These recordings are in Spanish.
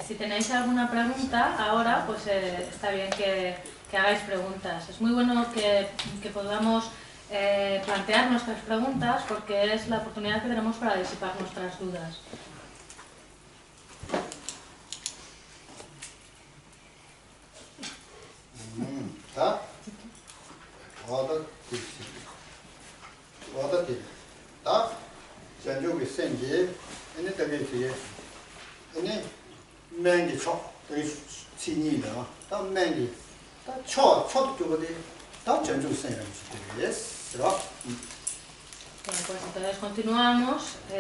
Si tenéis alguna pregunta ahora, pues está bien que hagáis preguntas. Es muy bueno que podamos plantear nuestras preguntas porque es la oportunidad que tenemos para disipar nuestras dudas. Bien, pues entonces continuamos, si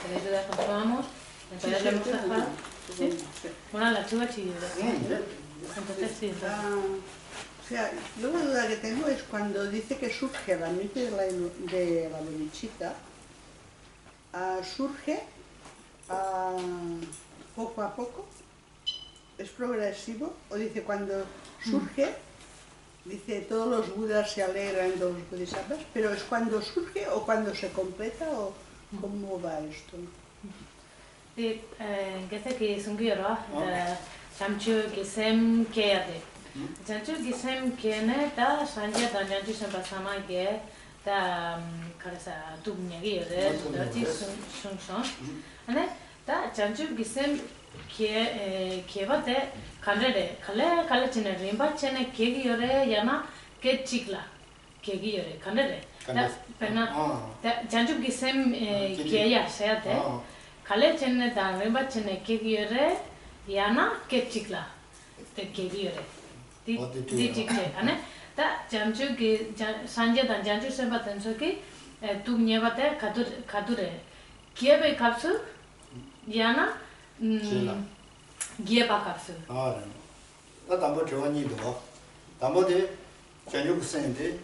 tenéis dudas continuamos, entonces le hemos dejado... ¿Sí? Bueno, la chuva chillera. Entonces sí. O sea, yo la duda que tengo es cuando dice que surge la mente de la bodichita, surge poco a poco, es progresivo, o dice cuando surge, dice todos los budas se alegran, todos los bodhisattvas, pero es cuando surge o cuando se completa o cómo va esto. Sí, dice que es un guiro, Chamchu Gisem Keyate. Chamchu Gisem Kene, ta Sanja Danjanchu Sempasama Ge, ta Karasa Tubnyagi, Dati Sung Song. And ta Chamchu Gisem Kevate, Kalere, Kale Chene Rimba Chene Kegiore, Yana, Ke Chikla, Kegiore, Kalere. Chamchu Gisem Keya Seate. Kale chene eta rimba chene kegiore, yana ke chikla, te kegiore. Di chikche, ane? Ta jamchu ki sanje dan jamchu senpa tensoki, tu nyebate kature. Kiebe kapsu, yana gieba kapsu. Ta tambo chewa nido, tambo de janju sende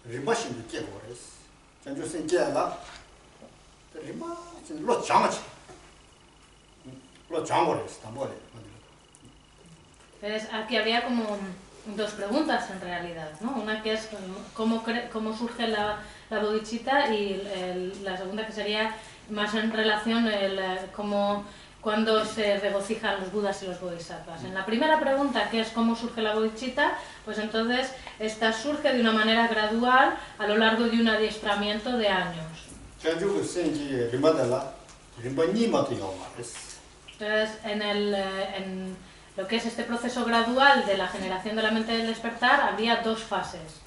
rimba shindu kego res. Janju sen kela, rimba lo chamachi. Lo chamores, tambore. Entonces, aquí habría como dos preguntas en realidad, ¿no? Una que es cómo surge la bodhicitta y la segunda que sería más en relación cuando se regocijan los budas y los bodhisattvas. En la primera pregunta, que es cómo surge la bodhicitta, pues entonces esta surge de una manera gradual a lo largo de un adiestramiento de años. Entonces, en lo que es este proceso gradual de la generación de la mente del despertar, habría dos fases.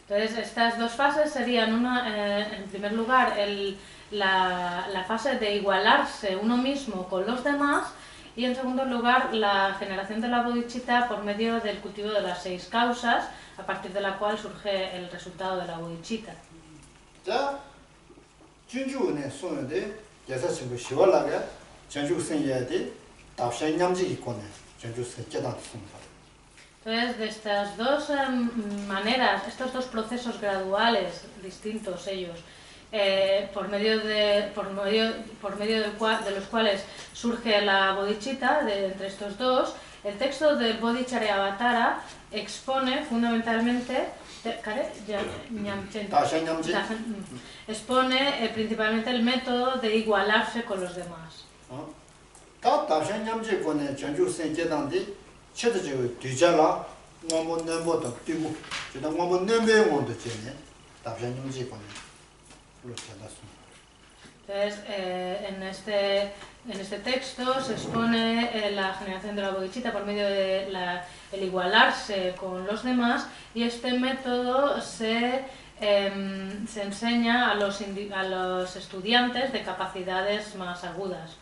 Entonces, estas dos fases serían en primer lugar, la fase de igualarse uno mismo con los demás, y en segundo lugar, la generación de la bodhicitta por medio del cultivo de las 6 causas, a partir de la cual surge el resultado de la bodhicitta. Entonces, de estas dos maneras, estos dos procesos graduales, distintos ellos, por medio de los cuales surge la bodhicitta, entre estos dos, el texto del Bodhicharyavatara expone fundamentalmente, expone principalmente el método de igualarse con los demás. Entonces, en este texto se expone la generación de la bodhicitta por medio de el igualarse con los demás, y este método se enseña a los estudiantes de capacidades más agudas.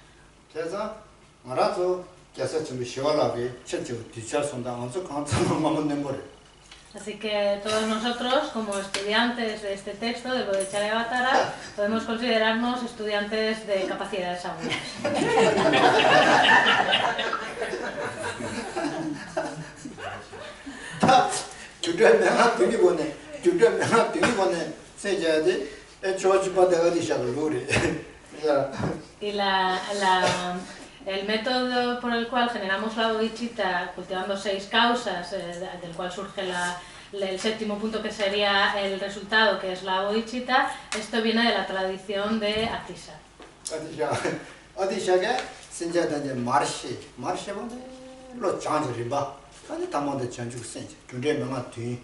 Así que todos nosotros, como estudiantes de este texto, del Bodhicharyavatara, podemos considerarnos estudiantes de capacidades agudas. Y el método por el cual generamos la bodhicitta cultivando 6 causas, del cual surge el séptimo punto que sería el resultado, que es la bodhicitta, esto viene de la tradición de Atisa. Atisa que senjata marche lo change riba. 아니 담아도 전주 센지 근데 명아 뒤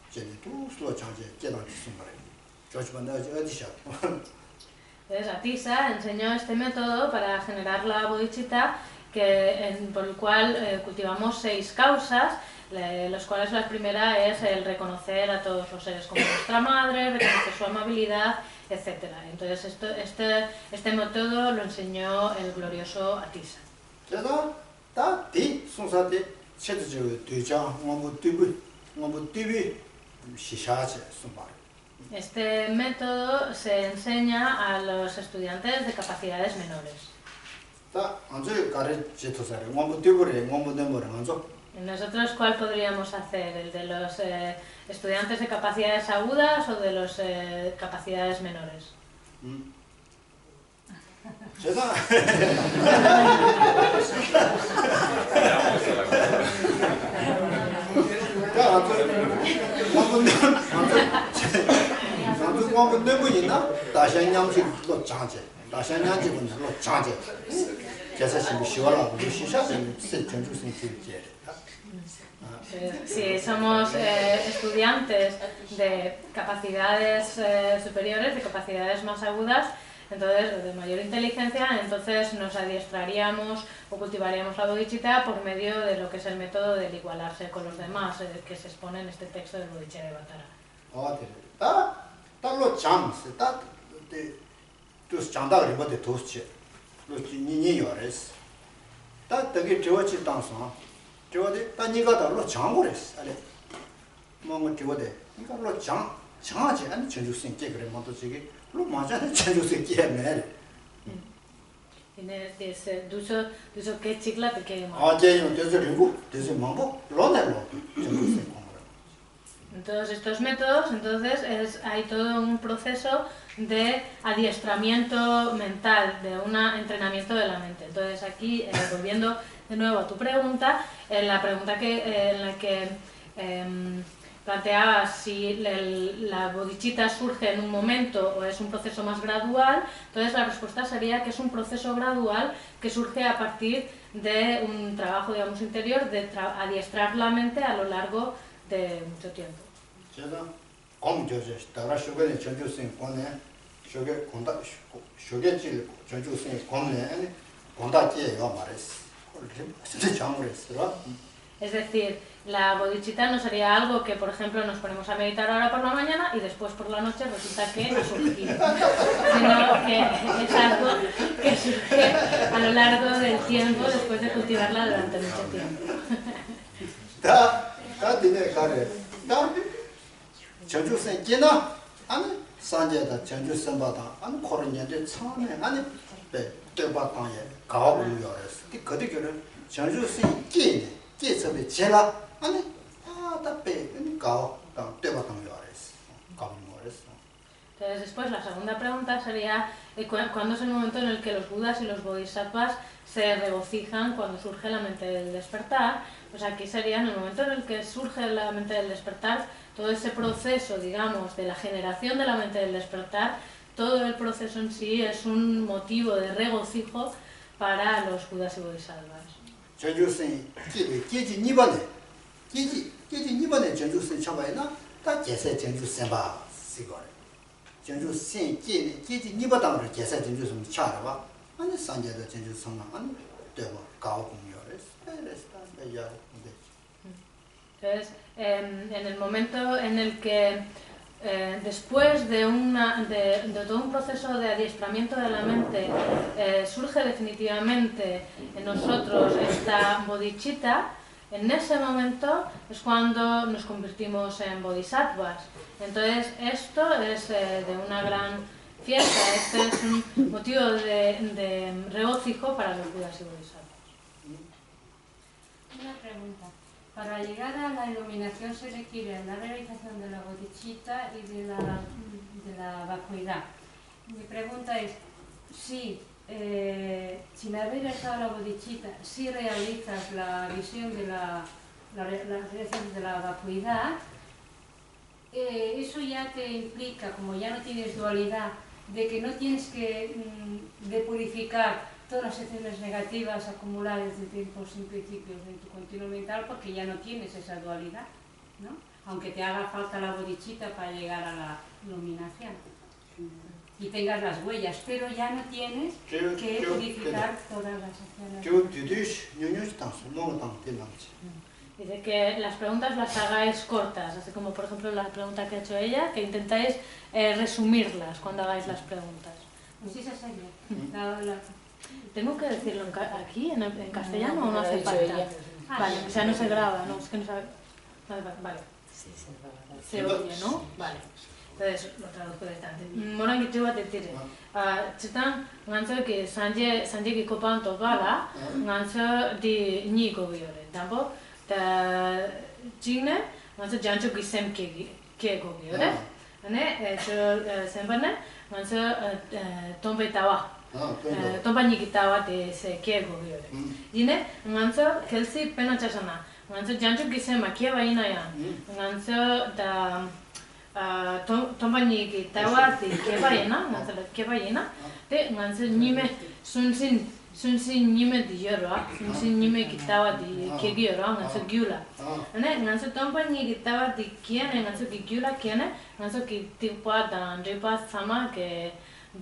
이제 또 슬로 장제 계단 숨바래 저주반다 어디셔 Entonces Atisa enseñó este método para generar la bodhicitta por el cual cultivamos 6 causas, los cuales la primera es el reconocer a todos los seres como nuestra madre, reconocer su amabilidad, etc. Entonces este método lo enseñó el glorioso Atisa. Este método se enseña a los estudiantes de capacidades menores. ¿Nosotros cuál podríamos hacer? ¿El de los estudiantes de capacidades agudas o de los capacidades menores? Si somos estudiantes de capacidades superiores, de capacidades más agudas, entonces de mayor inteligencia, entonces nos adiestraríamos o cultivaríamos la bodhicitta por medio de lo que es el método del igualarse con los demás, que se expone en este texto del Bodhicharyavatara. En todos estos métodos, entonces, hay todo un proceso de adiestramiento mental, de un entrenamiento de la mente. Entonces aquí, volviendo de nuevo a tu pregunta, en la pregunta en la que planteabas si la bodhicitta surge en un momento o es un proceso más gradual, entonces la respuesta sería que es un proceso gradual que surge a partir de un trabajo, digamos, interior, de adiestrar la mente a lo largo de mucho tiempo. Es decir, la bodhicitta no sería algo que, por ejemplo, nos ponemos a meditar ahora por la mañana y después por la noche resulta que ha surgido, sino que es algo que surge a lo largo del tiempo después de cultivarla durante mucho tiempo. Entonces después la segunda pregunta sería ¿cuándo es el momento en el que los budas y los bodhisattvas se regocijan cuando surge la mente del despertar? Pues aquí sería en el momento en el que surge la mente del despertar, todo ese proceso, digamos, de la generación de la mente del despertar, todo el proceso en sí es un motivo de regocijo para los budas y bodhisattvas. Entonces, en el momento en el que después de todo un proceso de adiestramiento de la mente surge definitivamente en nosotros esta bodhicitta, en ese momento es cuando nos convertimos en bodhisattvas. Entonces esto es de una gran fiesta, este es un motivo de regocijo para los budas y bodhisattvas. Una pregunta. Para llegar a la iluminación se requiere la realización de la bodhicitta y de la vacuidad. Mi pregunta es, si sin haber realizado la bodhicitta, si realizas la visión de la realización de la vacuidad, eso ya te implica, como ya no tienes dualidad, de que no tienes que depurificar todas las acciones negativas acumuladas desde tiempos sin principios en tu continuo mental, porque ya no tienes esa dualidad, ¿no? Aunque te haga falta la bodhicitta para llegar a la iluminación y tengas las huellas, pero ya no tienes que purificar todas las acciones. Dice que las preguntas las hagáis cortas, así como por ejemplo la pregunta que ha hecho ella, que intentáis resumirlas cuando hagáis las preguntas. Pues esa sería. ¿Tengo que decirlo aquí, en castellano, o no hace falta? Vale, o sea, no se graba, ¿no? Es que no sabe... Vale. Se oye, ¿no? Vale. Entonces, lo traduzco directamente. Morangi chiwa te tire. Chitan, nganzo que sanje ki kopan topala, nganzo di ni gogo yore. Dampo, ta jine, nganzo jancho ki sem ke gogo yore. Ane, sembane, nganzo tombe tawa. Tomba ni ki tawa te se ke gogo yore. Jine, nganzo kelsi pena chasana. Nganzo jancho ki sem ma kieva ina ya. Nganzo da tombanyi ki tawa ti keba yena, ngansa la keba yena, te ngansa nime sunsin nime di yorwa, sunsin nime ki tawa di kegi yorwa, ngansa gyula. Ane ngansa tombanyi ki tawa ti kiene, ngansa ki gyula kiene, ngansa ki tikpa dan ripa sama ke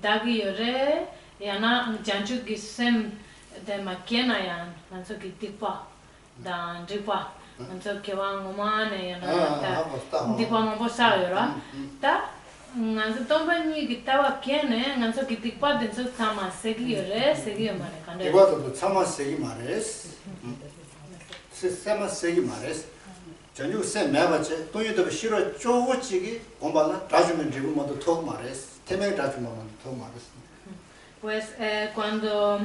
dagi yore, yana janchu ki sem de ma kiena yan, ngansa ki tikpa dan ripa. Nganso kewa ngomane yana tipo mambo sayo ra ta nganso tomba ni gitawa kiene nganso kitikpa denso sama segi mare kande 이거도 sama segi mares sama segi mares 전주 세 매바체 돈이도 싫어 쪼고치기 공부나 다주면 지금 모두 더 마res temer 다주면 더 마res. Pues cuando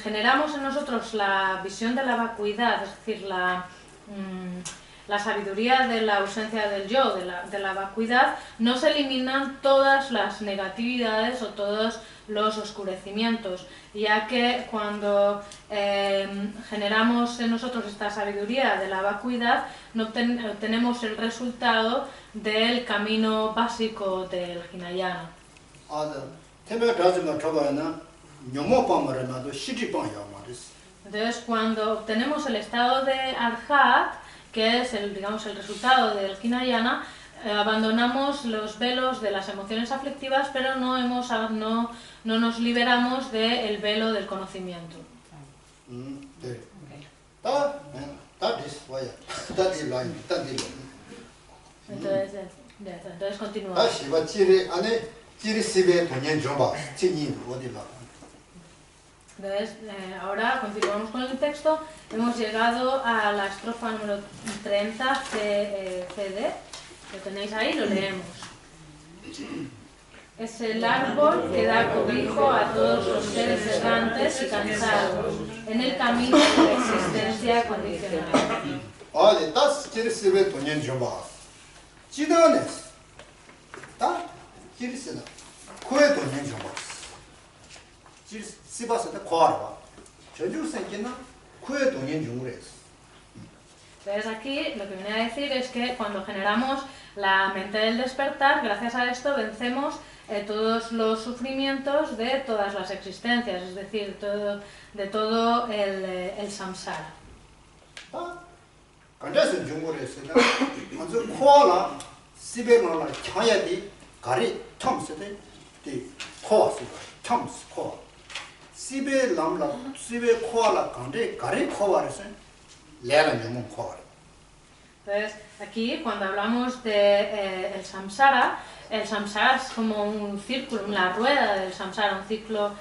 generamos en nosotros la visión de la vacuidad, es decir, la sabiduría de la ausencia del yo, de la vacuidad, no se eliminan todas las negatividades o todos los oscurecimientos, ya que cuando generamos en nosotros esta sabiduría de la vacuidad, no obtenemos el resultado del camino básico del Hinayana. Entonces, cuando obtenemos el estado de Arhat, que es el resultado del Hinayana, abandonamos los velos de las emociones aflictivas, pero no nos liberamos del velo del conocimiento. Entonces continuamos. Entonces, ahora continuamos con el texto. Hemos llegado a la estrofa número 30 CD. Lo tenéis ahí, lo leemos. Es el árbol que da cobijo a todos los seres errantes y cansados en el camino de la existencia condicional. Entonces aquí lo que viene a decir es que cuando generamos la mente del despertar, gracias a esto vencemos todos los sufrimientos de todas las existencias, es decir, de todo el samsara. Entonces, aquí cuando hablamos de el samsara es como un círculo, una rueda del samsara, un ciclo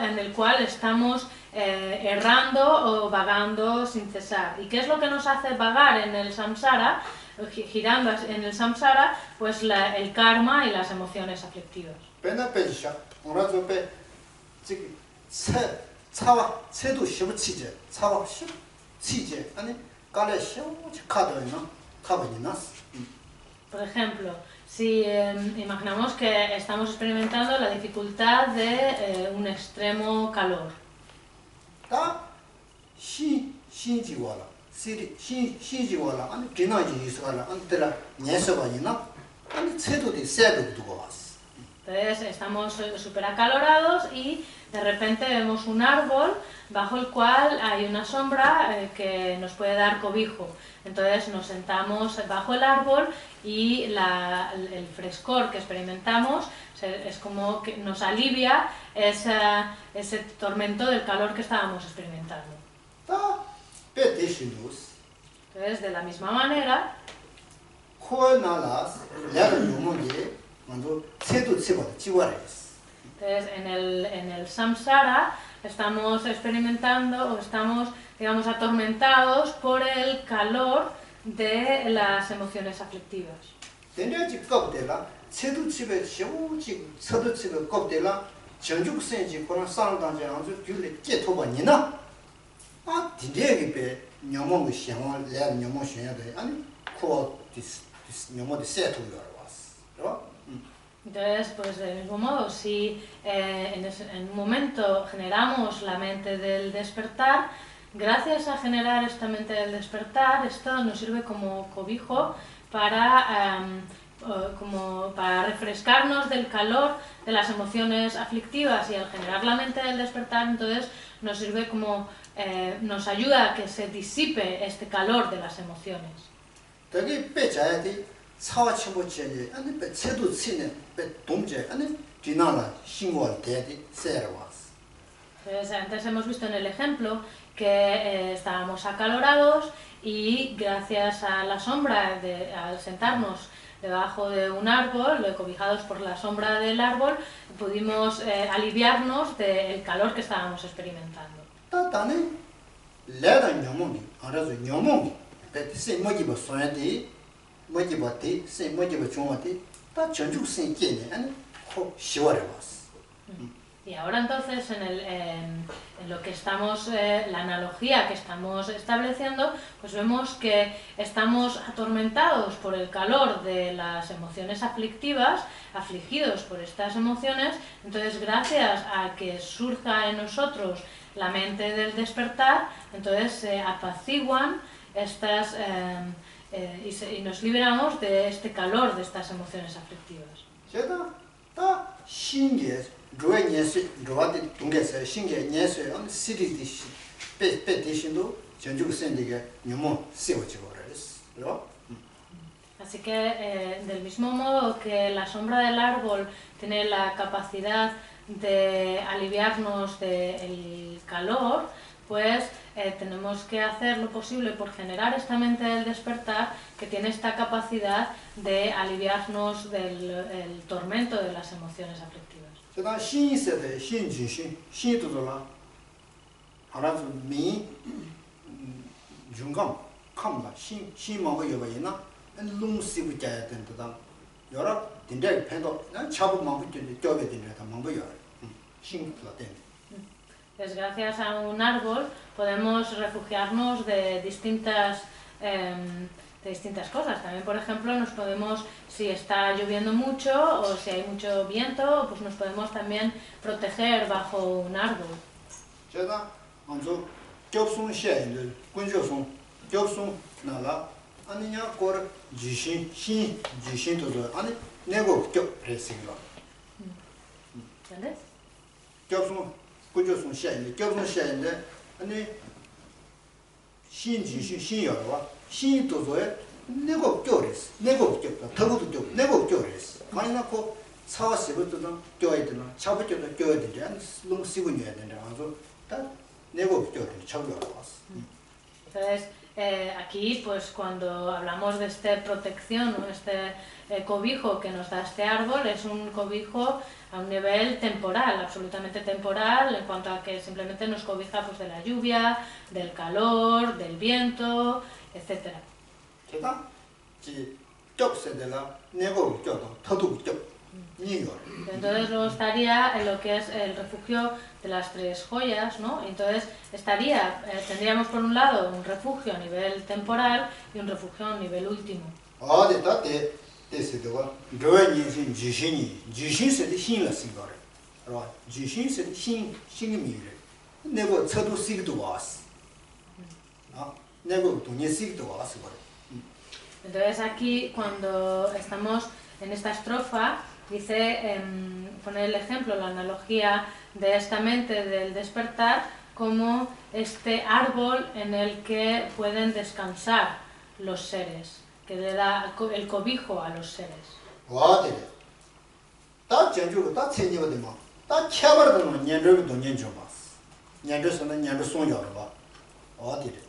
en el cual estamos errando o vagando sin cesar. ¿Y qué es lo que nos hace vagar en el samsara? Girando en el samsara, pues el karma y las emociones aflictivas. Por ejemplo, Si imaginamos que estamos experimentando la dificultad de un extremo calor. 다 신지와라 신지와라 아니 지나지 있어라 안들라 녀석아니나 아니 체도디 세도 두고 왔어. Entonces estamos súper acalorados y de repente vemos un árbol bajo el cual hay una sombra que nos puede dar cobijo. Entonces nos sentamos bajo el árbol y el frescor que experimentamos es como que nos alivia ese tormento del calor que estábamos experimentando. Entonces, de la misma manera, entonces, en el samsara estamos experimentando o estamos, digamos, atormentados por el calor de las emociones aflictivas. Entonces, pues del mismo modo, si en un momento generamos la mente del despertar, gracias a generar esta mente del despertar, esto nos sirve como cobijo para refrescarnos del calor de las emociones aflictivas, y al generar la mente del despertar, entonces nos sirve como, nos ayuda a que se disipe este calor de las emociones. Entonces, antes hemos visto en el ejemplo que estábamos acalorados y gracias a la sombra, al sentarnos debajo de un árbol, cobijados por la sombra del árbol, pudimos aliviarnos del calor que estábamos experimentando. Y ahora entonces en lo que estamos, la analogía que estamos estableciendo, pues vemos que estamos atormentados por el calor de las emociones aflictivas, afligidos por estas emociones. Entonces, gracias a que surja en nosotros la mente del despertar, entonces se apaciguan estas y nos liberamos de este calor de estas emociones aflictivas. Así que del mismo modo que la sombra del árbol tiene la capacidad de aliviarnos del calor, pues tenemos que hacer lo posible por generar esta mente del despertar que tiene esta capacidad de aliviarnos del tormento de las emociones aflictivas. Pues gracias a un árbol podemos refugiarnos de distintas cosas. También, por ejemplo, nos podemos, si está lloviendo mucho o si hay mucho viento, pues nos podemos también proteger bajo un árbol. ¿Entiendes? Entonces, aquí, pues cuando hablamos de esta protección, o este cobijo que nos da este árbol, es un cobijo a un nivel temporal, absolutamente temporal, en cuanto a que simplemente nos cobija pues, de la lluvia, del calor, del viento, etc. Entonces luego estaría en lo que es el refugio de las tres joyas, ¿no? Entonces tendríamos por un lado un refugio a nivel temporal y un refugio a nivel último. 대세도가 저의 인생 지신이 세대 신을 생각해. 알아? 지신 세대 신이 미래. 내가 저도 시기도 왔어. 내가 돈이 시기도 왔어 그래. Entonces aquí cuando estamos en esta estrofa dice poner el ejemplo, la analogía de esta mente del despertar como este árbol en el que pueden descansar los seres, que le da el cobijo a los seres. 와, 돼. 다 전주고 다 챙겨야 돼 뭐. 다 캐버도 년저도 년저 봐. 년저서는 년저 손녀 봐. 어디래?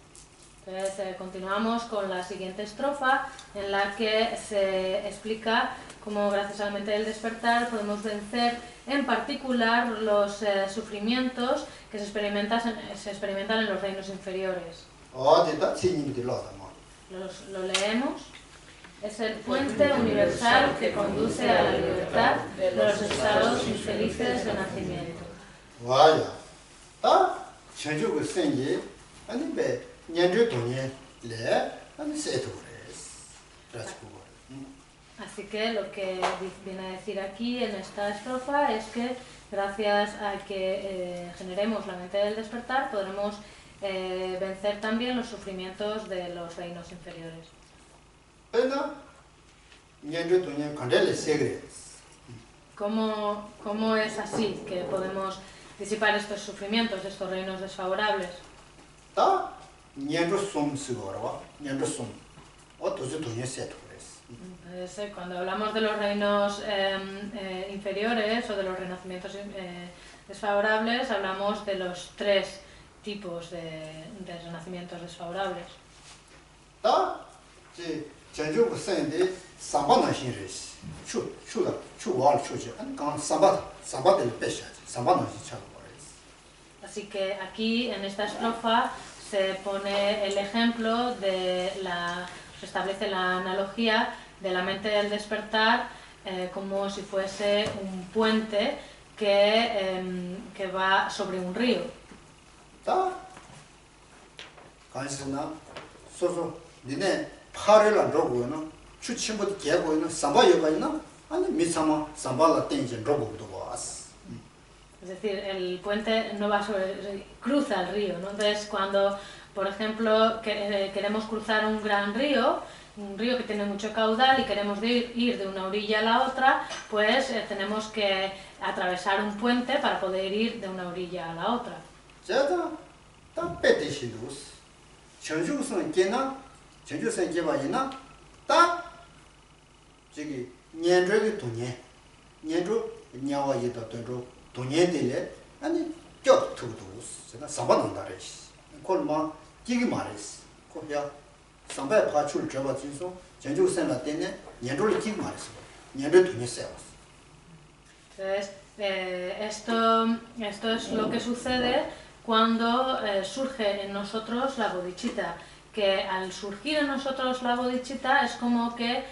Entonces continuamos con la siguiente estrofa en la que se explica cómo gracias a la mente del despertar podemos vencer en particular los sufrimientos que se experimentan en los reinos inferiores. 어디다 챙님들로다 뭐. Lo leemos. Es el puente universal que conduce a la libertad de los estados infelices de nacimiento. 와야. 다 전주고 생기 아니 배 년저 돈이 래 아니 세트 그래. Así que lo que viene a decir aquí en esta estrofa es que gracias a que generemos la mente del despertar podremos vencer también los sufrimientos de los reinos inferiores. ¿Cómo es así que podemos disipar estos sufrimientos de estos reinos desfavorables? Cuando hablamos de los reinos inferiores o de los renacimientos desfavorables, hablamos de los tres tipos de renacimientos desfavorables. Así que aquí en esta estrofa se pone el ejemplo se establece la analogía de la mente del despertar como si fuese un puente que va sobre un río. Es decir, el puente no va cruza el río, ¿no? Entonces cuando, por ejemplo, queremos cruzar un gran río, un río que tiene mucho caudal y queremos ir de una orilla a la otra, pues tenemos que atravesar un puente para poder ir de una orilla a la otra. Entonces, esto es lo que sucede cuando surge en nosotros la bodhicitta, que al surgir en nosotros la bodhicitta es como que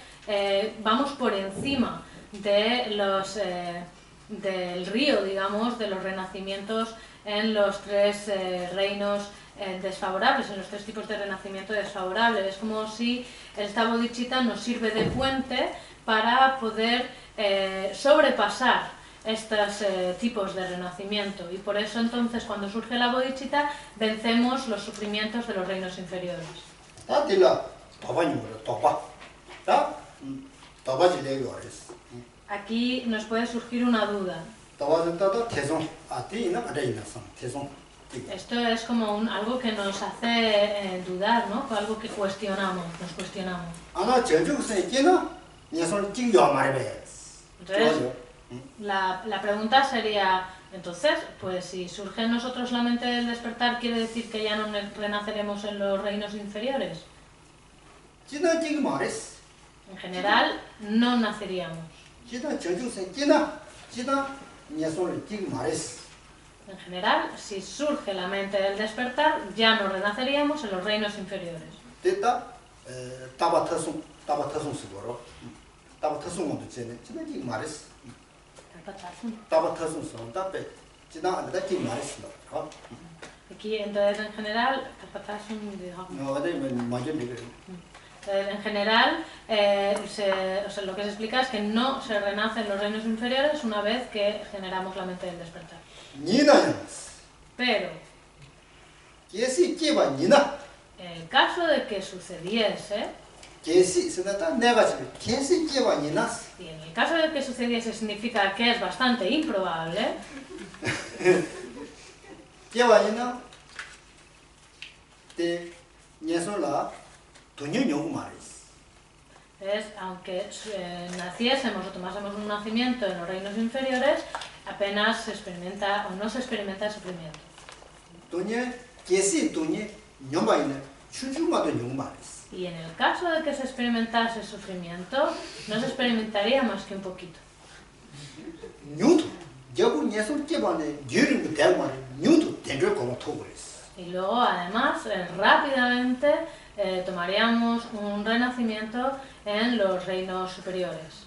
vamos por encima de del río, digamos, de los renacimientos en los tres reinos desfavorables, en los tres tipos de renacimiento desfavorable. Es como si esta bodhicitta nos sirve de puente para poder sobrepasar estos tipos de renacimiento, y por eso entonces cuando surge la bodhicitta vencemos los sufrimientos de los reinos inferiores. Aquí nos puede surgir una duda. Esto es como algo que nos hace dudar, ¿no? Algo que nos cuestionamos. Entonces, la pregunta sería, entonces, pues si surge en nosotros la mente del despertar, ¿quiere decir que ya no renaceremos en los reinos inferiores? En general, no naceríamos. En general, si surge la mente del despertar, ya no renaceríamos en los reinos inferiores. Aquí, entonces, en general, En general, o sea, lo que se explica es que no se renace en los reinos inferiores una vez que generamos la mente del despertar. Pero, en el caso de que sucediese, y en el caso de que sucediese significa que es bastante improbable, es, aunque naciésemos o tomásemos un nacimiento en los reinos inferiores, apenas se experimenta o no se experimenta el sufrimiento. Y en el caso de que se experimentase el sufrimiento, no se experimentaría más que un poquito. Y luego, además, rápidamente tomaríamos un renacimiento en los reinos superiores.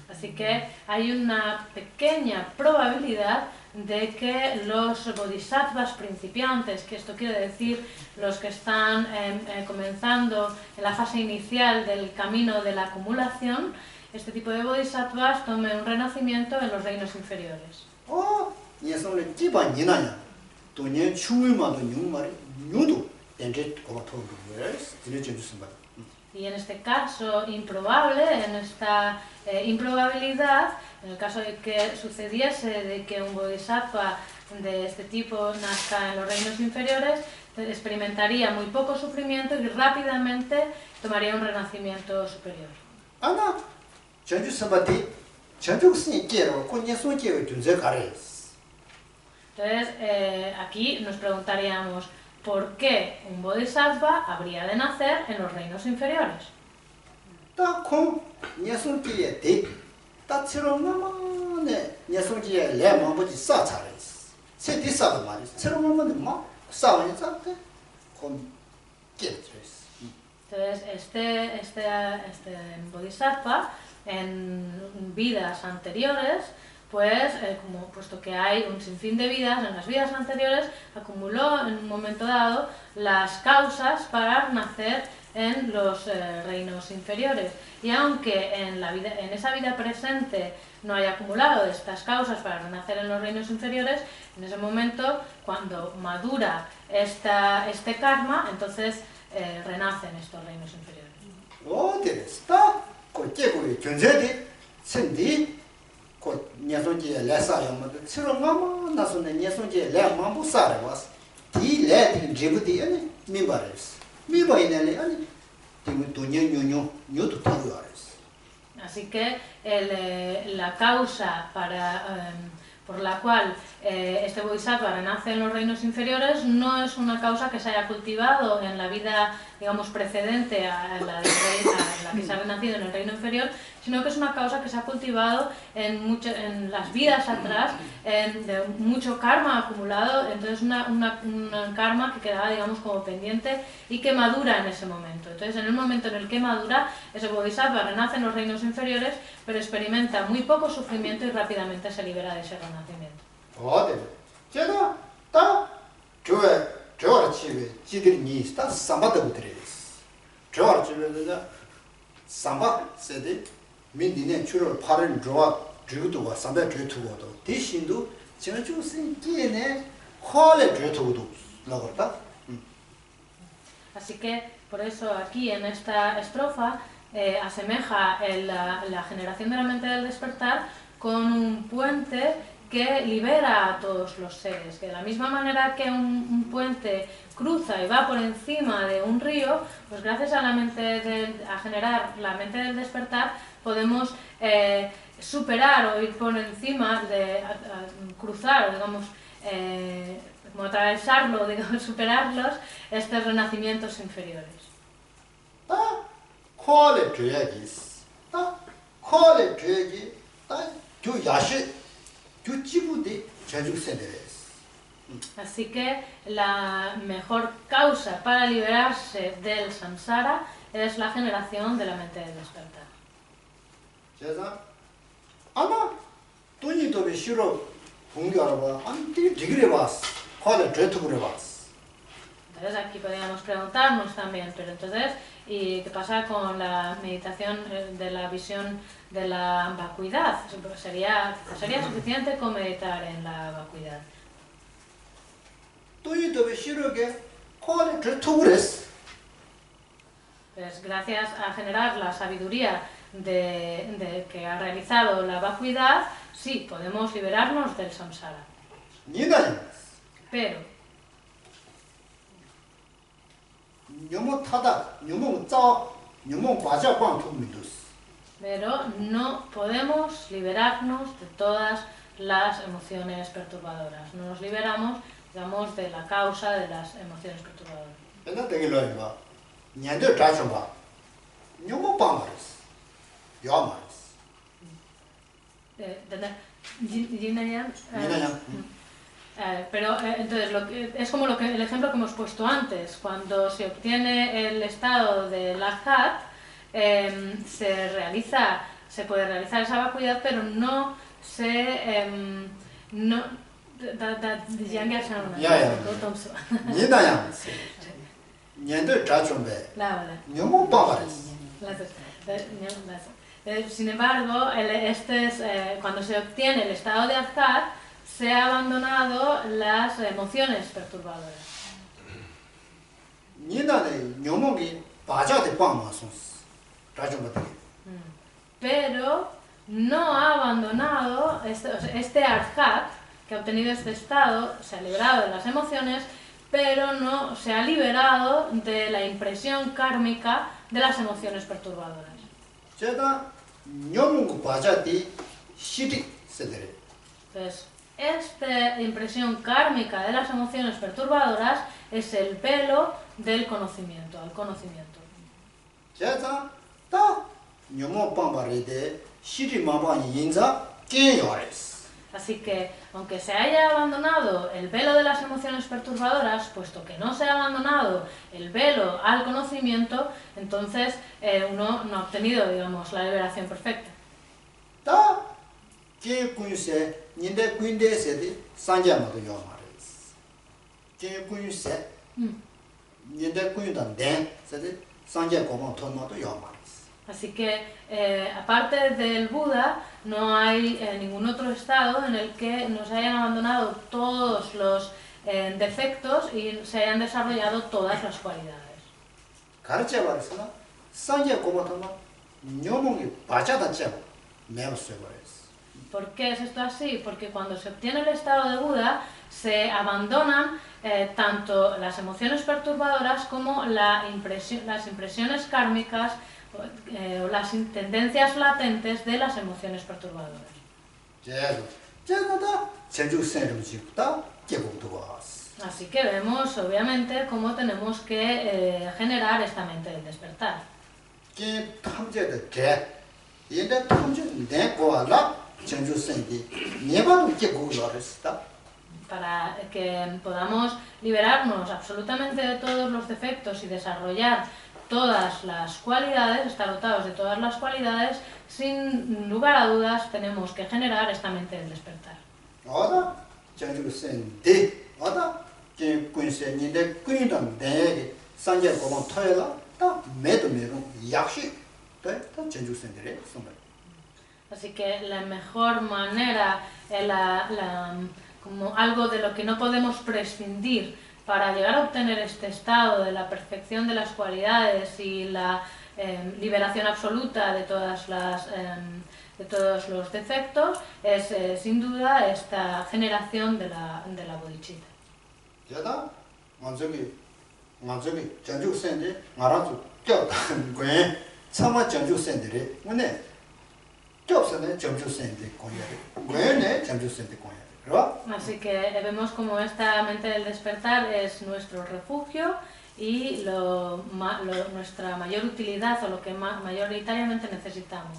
Así que hay una pequeña probabilidad de que los bodhisattvas principiantes, que esto quiere decir los que están comenzando en la fase inicial del camino de la acumulación, este tipo de bodhisattvas tome un renacimiento en los reinos inferiores. Y en este caso improbable, en esta improbabilidad, en el caso de que sucediese de que un bodhisattva de este tipo nazca en los reinos inferiores, experimentaría muy poco sufrimiento y rápidamente tomaría un renacimiento superior. Entonces, aquí nos preguntaríamos, ¿por qué un bodhisattva habría de nacer en los reinos inferiores? Entonces, este bodhisattva, en vidas anteriores, pues, puesto que hay un sinfín de vidas, en las vidas anteriores acumuló en un momento dado las causas para nacer en los reinos inferiores. Y aunque en esa vida presente no haya acumulado estas causas para renacer en los reinos inferiores, en ese momento, cuando madura este karma, entonces renacen estos reinos inferiores. Así que la causa por la cual este bodhisattva renace en los reinos inferiores no es una causa que se haya cultivado en la vida, digamos, precedente a la que se ha renacido en el reino inferior, sino que es una causa que se ha cultivado en las vidas atrás, de mucho karma acumulado, entonces un karma que quedaba, digamos, como pendiente y que madura en ese momento. Entonces, en el momento en el que madura, ese bodhisattva renace en los reinos inferiores, pero experimenta muy poco sufrimiento y rápidamente se libera de ese renacimiento. Así que, por eso aquí en esta estrofa asemeja la generación de la mente del despertar con un puente que libera a todos los seres, que de la misma manera que un puente cruza y va por encima de un río, pues gracias a a generar la mente del despertar podemos superar o ir por encima cruzar, o digamos, como atravesarlo, digamos, superarlos, estos renacimientos inferiores. Así que la mejor causa para liberarse del samsara es la generación de la mente del despertar. 그래서 아마 돈이 더 싫어 공개하러 봐. 안 되게 봤어. 과대 저쪽으로 봤어. Entonces aquí podríamos preguntarnos también, pero entonces, ¿y qué pasa con la meditación de la visión de la vacuidad? ¿Sería suficiente con meditar en la vacuidad? 돈이 더 싫어게 과대 저쪽으로 했어. Pues gracias a generar la sabiduría de que ha realizado la vacuidad, sí, podemos liberarnos del samsara. Pero no podemos liberarnos de todas las emociones perturbadoras. No nos liberamos, digamos, de la causa de las emociones perturbadoras. Pero entonces es como el ejemplo que hemos puesto antes. Cuando se obtiene el estado de Arhat, se puede realizar esa vacuidad, pero no se sin embargo, cuando se obtiene el estado de Arhat, se ha abandonado las emociones perturbadoras. Pero no ha abandonado este Arhat, que ha obtenido este estado, se ha liberado de las emociones, pero no se ha liberado de la impresión kármica de las emociones perturbadoras. Entonces, esta impresión kármica de las emociones perturbadoras es el velo del conocimiento, al conocimiento. Así que, aunque se haya abandonado el velo de las emociones perturbadoras, puesto que no se ha abandonado el velo al conocimiento, entonces uno no ha obtenido, digamos, la liberación perfecta. Así que, aparte del Buda, no hay ningún otro estado en el que no se hayan abandonado todos los defectos y se hayan desarrollado todas las cualidades. ¿Por qué es esto así? Porque cuando se obtiene el estado de Buda, se abandonan tanto las emociones perturbadoras como las impresiones kármicas o las tendencias latentes de las emociones perturbadoras. Así que vemos, obviamente, cómo tenemos que generar esta mente del despertar. Para que podamos liberarnos absolutamente de todos los defectos y desarrollar todas las cualidades, estar dotados de todas las cualidades, sin lugar a dudas tenemos que generar esta mente del despertar. Así que la mejor manera, como algo de lo que no podemos prescindir para llegar a obtener este estado de la perfección de las cualidades y la liberación absoluta de todos los defectos, es sin duda esta generación de la bodhicitta. Así que vemos como esta mente del despertar es nuestro refugio y nuestra mayor utilidad o lo que mayoritariamente necesitamos.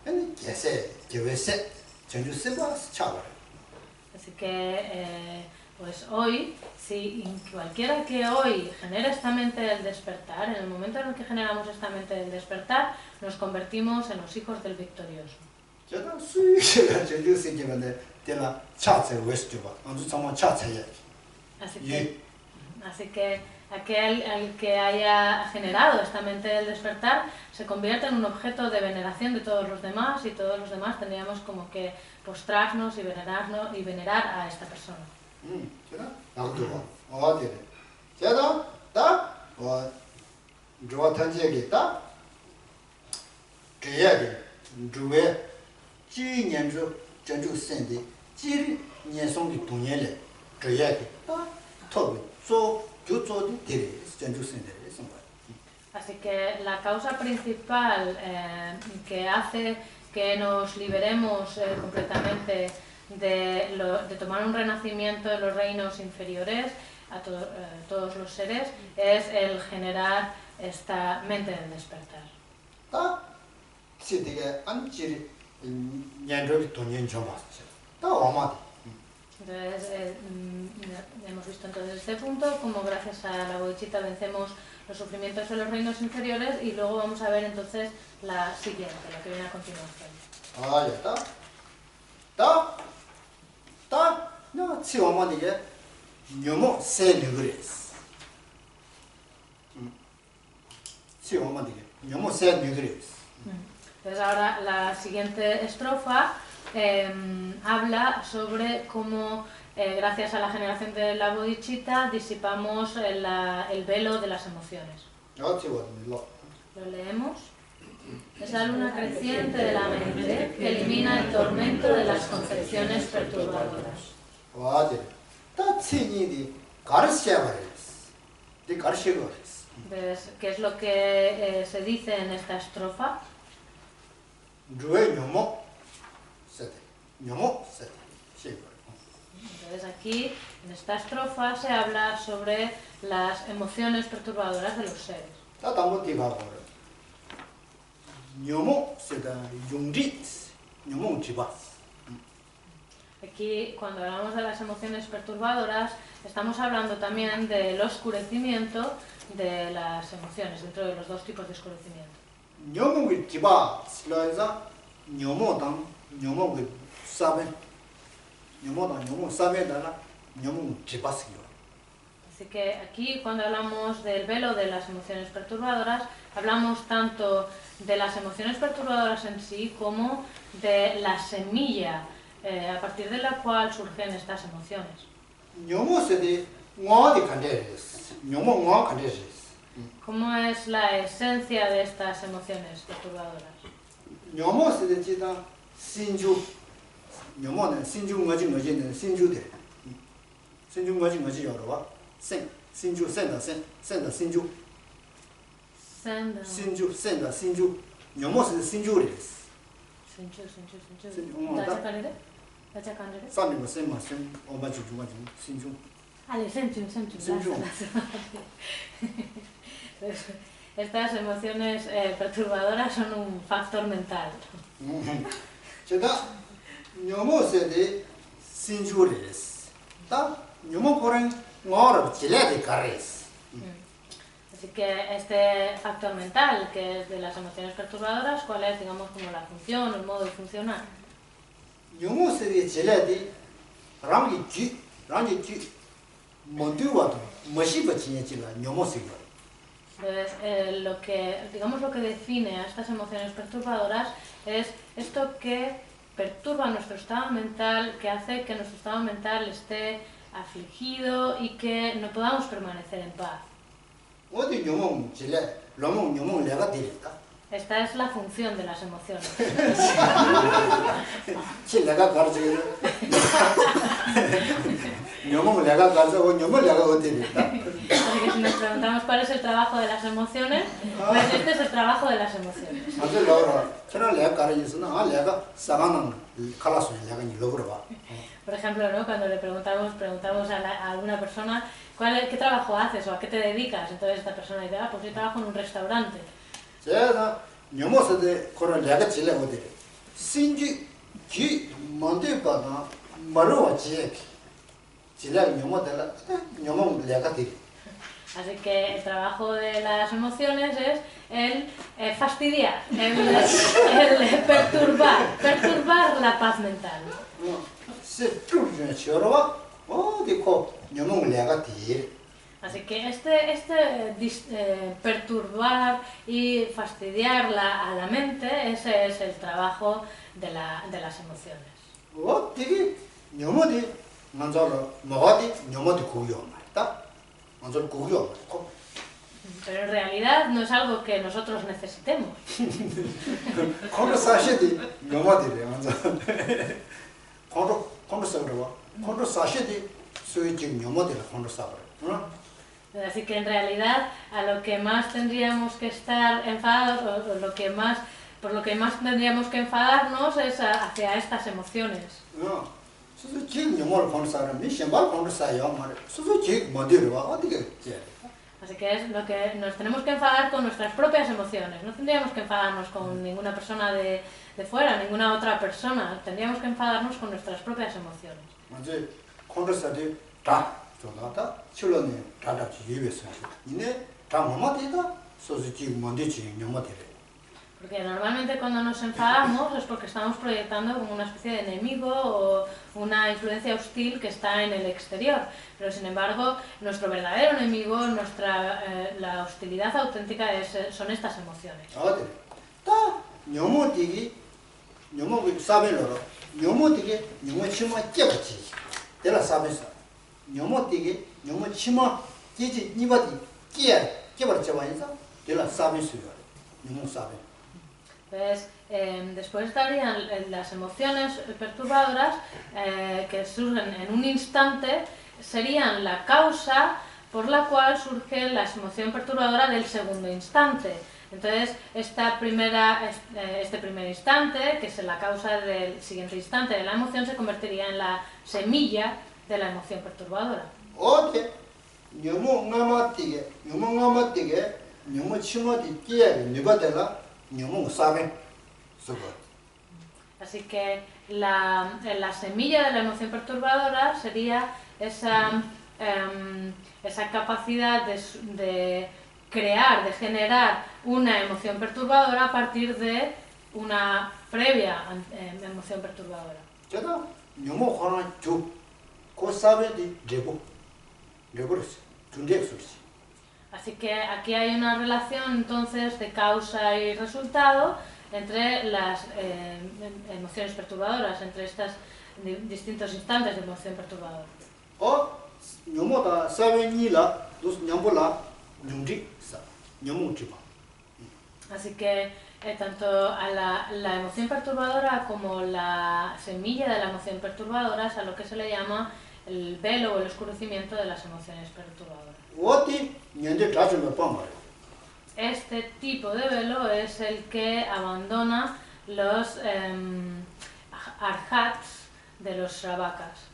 아니 개세 개회세 전주 세바 차버. Así que, pues hoy, si cualquiera que hoy genere esta mente del despertar, en el momento en el que generamos esta mente del despertar, nos convertimos en los hijos del victorioso. 제가 수익을 전주 세계만에 되라 차체 웨스트바. 아주 정말 차체야. Así que aquel al que haya generado esta mente del despertar se convierte en un objeto de veneración de todos los demás y todos los demás tendríamos como que postrarnos y venerar a esta persona. 제가 나도 어디래. 제가 다 좋아 탄지에겠다. 그래야게 주에 지년주 전주 선대 지 년송의 동년에 그래야게 더 Así que la causa principal que hace que nos liberemos completamente de tomar un renacimiento en los reinos inferiores a todos los seres es el generar esta mente del despertar. Entonces, hemos visto entonces este punto, como gracias a la bodhicitta vencemos los sufrimientos de los reinos inferiores y luego vamos a ver entonces la siguiente, la que viene a continuación. ya está. No, si vamos a decir, ñomo se nugres. Si vamos a decir, ñomo se nugres. Entonces ahora la siguiente estrofa habla sobre cómo gracias a la generación de la bodhicitta disipamos el velo de las emociones. Lo leemos. Es la luna creciente de la mente que elimina el tormento de las concepciones perturbadoras. ¿Ves qué es lo que se dice en esta estrofa? Entonces aquí, en esta estrofa, se habla sobre las emociones perturbadoras de los seres. Aquí, cuando hablamos de las emociones perturbadoras, estamos hablando también del oscurecimiento de las emociones, dentro de los dos tipos de oscurecimiento. Así que aquí, cuando hablamos del velo de las emociones perturbadoras, hablamos tanto de las emociones perturbadoras en sí como de la semilla a partir de la cual surgen estas emociones. ¿Cómo es la esencia de estas emociones perturbadoras? Estas emociones perturbadoras son un factor mental. Así que este factor mental, que es de las emociones perturbadoras, ¿cuál es, digamos, como la función, el modo de funcionar? Entonces, lo que define a estas emociones perturbadoras es esto que perturba nuestro estado mental, que hace que nuestro estado mental esté afligido y que no podamos permanecer en paz. Esta es la función de las emociones. Así que si nos preguntamos cuál es el trabajo de las emociones, pues este es el trabajo de las emociones. Por ejemplo, ¿no? Cuando le preguntamos a alguna persona ¿qué trabajo haces o a qué te dedicas? Entonces esta persona dice, pues yo trabajo en un restaurante. 신지 기 만들거나 말로 지에 지라 녀모들 녀모 레가티 Así que el trabajo de las emociones es el fastidiar, el perturbar la paz mental. 세 뚜르는 쳐러와 어디고 녀모 레가티 Así que perturbar y fastidiar a la mente, ese es el trabajo de las emociones. 어디 녀모디 먼저 뭐디 녀모디 고요 말다 먼저 고요 Pero en realidad no es algo que nosotros necesitemos. 콘도 사시디 녀모디래 먼저 콘도 사그러와 콘도 사시디 소이지 녀모디를 콘도 사그러 Así que en realidad a lo que más tendríamos que estar enfadados, o por lo que más tendríamos que enfadarnos es hacia estas emociones. Así que es lo que nos tenemos que enfadar con nuestras propias emociones. No tendríamos que enfadarnos con ninguna persona de fuera, ninguna otra persona. Tendríamos que enfadarnos con nuestras propias emociones. Porque normalmente cuando nos enfadamos es porque estamos proyectando como una especie de enemigo o una influencia hostil que está en el exterior. Pero sin embargo, nuestro verdadero enemigo, la hostilidad auténtica son estas emociones. Entonces, después estarían las emociones perturbadoras que surgen en un instante, serían la causa por la cual surge la emoción perturbadora del segundo instante. Entonces, este primer instante, que es la causa del siguiente instante de la emoción, se convertiría en la semilla de la emoción perturbadora. Así que la semilla de la emoción perturbadora sería esa capacidad de crear, de generar una emoción perturbadora a partir de una previa emoción perturbadora. Así que aquí hay una relación entonces de causa y resultado entre las emociones perturbadoras, entre estos distintos instantes de emoción perturbadora. Así que tanto a la emoción perturbadora como la semilla de la emoción perturbadora es a lo que se le llama el velo o el oscurecimiento de las emociones perturbadoras. Este tipo de velo es el que abandona los arhats de los shravakas.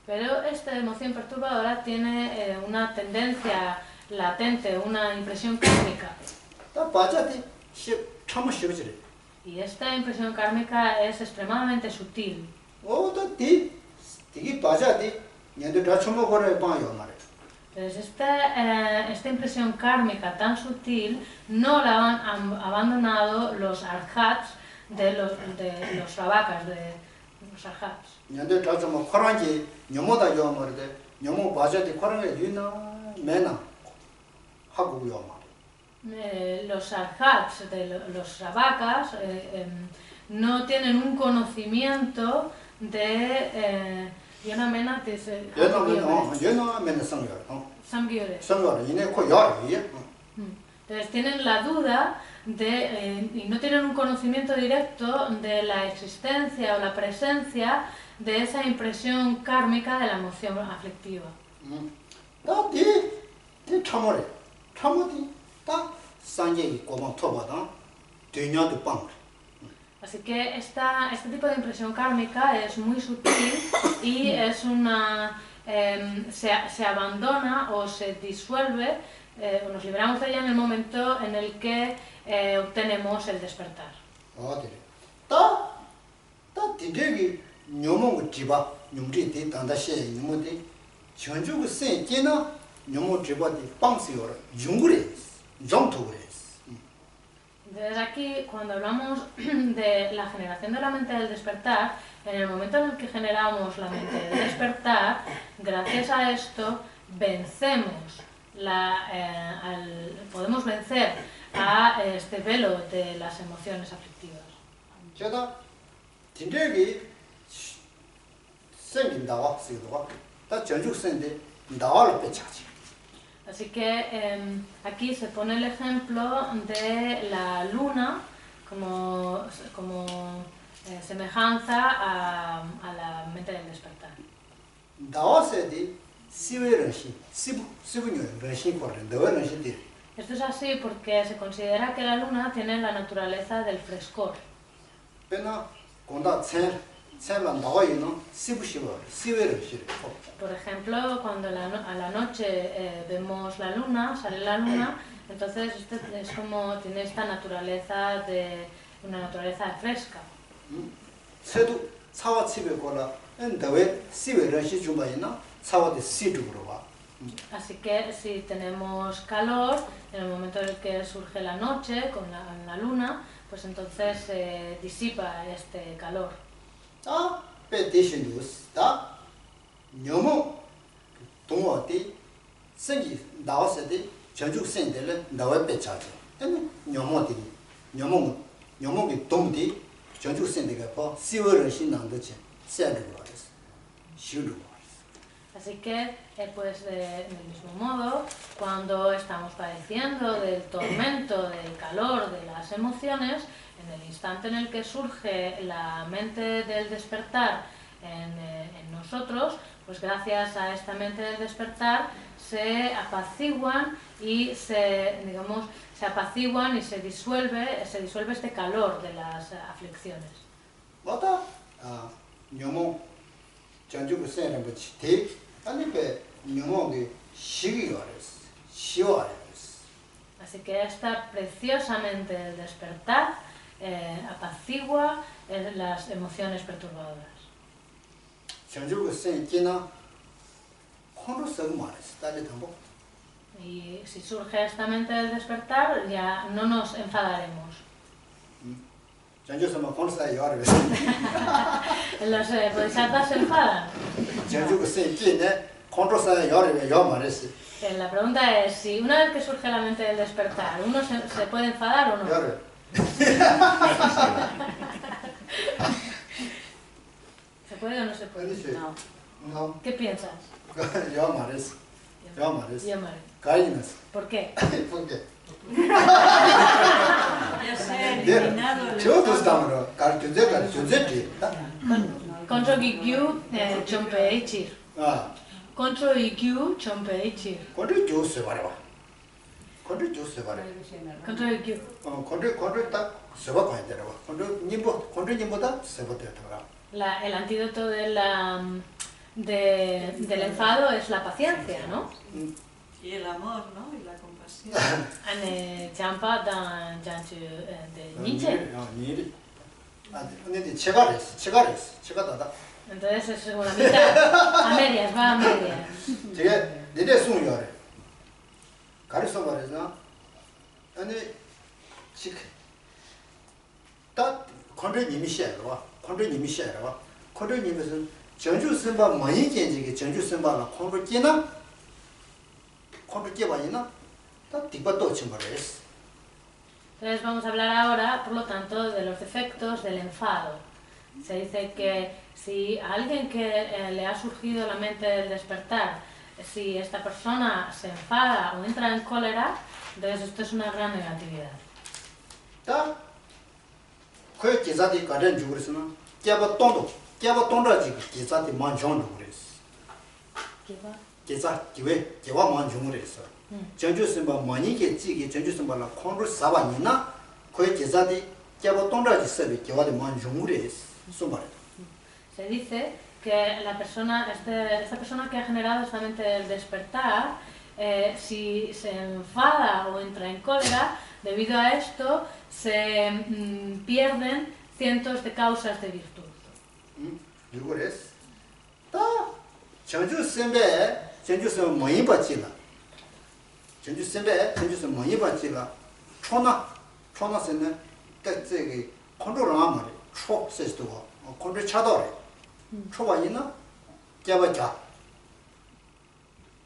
Pero esta emoción perturbadora tiene una tendencia latente, una impresión kármica. Y esta impresión kármica es extremadamente sutil. Entonces esta impresión kármica tan sutil no la han abandonado los arhats de los shravakas, de los arhats. Los arhats de los shravakas no tienen un conocimiento de Yonamena dice entonces tienen la duda y no tienen un conocimiento directo de la existencia o la presencia de esa impresión kármica de la emoción aflictiva. Así que este tipo de impresión kármica es muy sutil y es se abandona o se disuelve nos liberamos de ella en el momento en el que obtenemos el despertar. Entonces aquí, cuando hablamos de la generación de la mente del despertar, en el momento en el que generamos la mente del despertar, gracias a esto vencemos podemos vencer a este velo de las emociones aflictivas. Así que aquí se pone el ejemplo de la luna como semejanza a la mente del despertar. Esto es así porque se considera que la luna tiene la naturaleza del frescor. Por ejemplo, cuando a la noche vemos la luna, sale la luna, entonces es como tiene esta naturaleza una naturaleza fresca. Así que si tenemos calor, en el momento en el que surge la noche con la luna, pues entonces se disipa este calor. Así que, pues del mismo modo, cuando estamos padeciendo del tormento, del calor, de las emociones, en el instante en el que surge la mente del despertar en nosotros, pues gracias a esta mente del despertar se apaciguan y se disuelve este calor de las aflicciones. Así que esta preciosamente del despertar apacigua las emociones perturbadoras. Y si surge esta mente del despertar, ya no nos enfadaremos. Los bodhisattvas se enfadan. La pregunta es, si una vez que surge la mente del despertar, ¿uno se puede enfadar o no? ¿Se puede o no se puede? No. ¿Qué piensas? ¿Por qué? Control Gyu Chompe Chir. Control Gyu Chompe Chir. Control El antídoto del enfado es la paciencia, ¿no? Y el amor, ¿no? Y la compasión. Champa dan janchu de Nietzsche. Entonces es una mitad, a medias, va a medias. Entonces vamos a hablar ahora, por lo tanto, de los efectos del enfado. Se dice que si a alguien que le ha surgido la mente del despertar, si esta persona se enfada o entra en cólera, entonces esto es una gran negatividad. Se dice que esta persona que ha generado esta mente del despertar si se enfada o entra en cólera, debido a esto se pierden cientos de causas de virtud. 누구랬어? 다 전주 선배 전주서 뭐이 받지라. 전주 선배 전주서 뭐이 받지라. 초나서는 딱 저기 컨트롤 안 말이. 초 세스도 컨트롤 차도래. 초가 있나? 깨봐자.